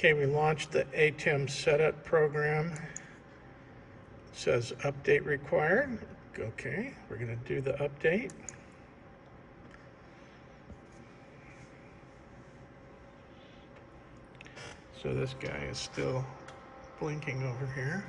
Okay, we launched the ATEM Setup program. It says update required. Okay, we're going to do the update. So this guy is still blinking over here.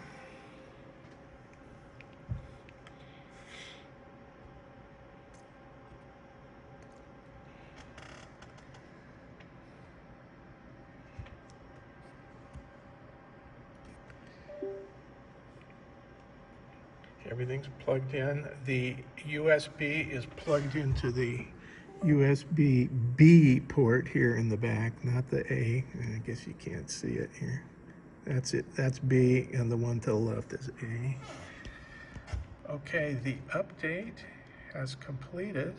Everything's plugged in. The USB is plugged into the USB B port here in the back, not the A. I guess you can't see it here. That's it. That's B, and the one to the left is A. Okay, the update has completed.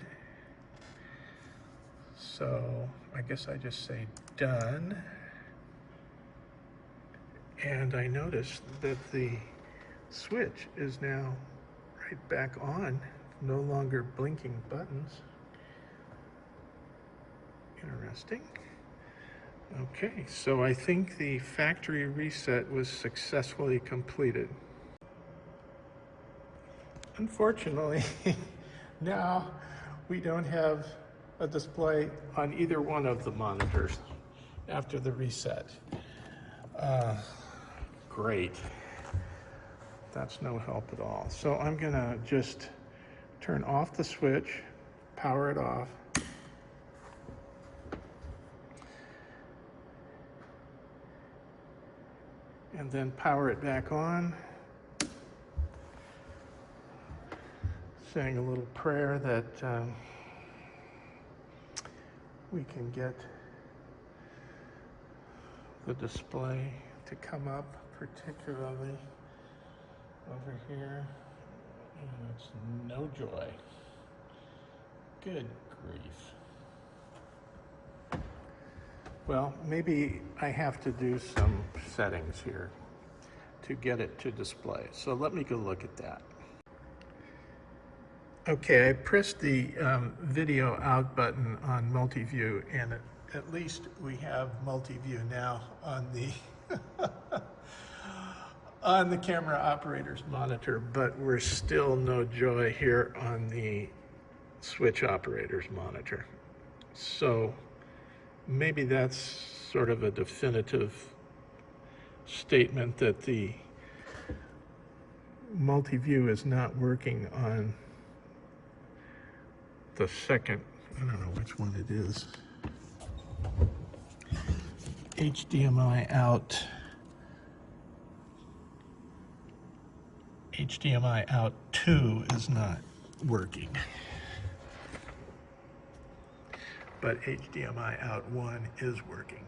So I guess I just say done. And I noticed that the switch is now right back on, no longer blinking buttons. Interesting. Okay, so I think the factory reset was successfully completed. Unfortunately, now we don't have a display on either one of the monitors after the reset. Great. That's no help at all. So I'm gonna just turn off the switch, power it off, and then power it back on, saying a little prayer that we can get the display to come up, particularly over here. And it's no joy. Good grief. Well, maybe I have to do some settings here to get it to display. So let me go look at that. Okay, I pressed the video out button on MultiView, and at least we have MultiView now on the on the camera operator's monitor, but we're still no joy here on the switch operator's monitor. So maybe that's sort of a definitive statement that the MultiView is not working on the second, I don't know which one it is, HDMI out, HDMI OUT2 is not working, but HDMI OUT1 is working.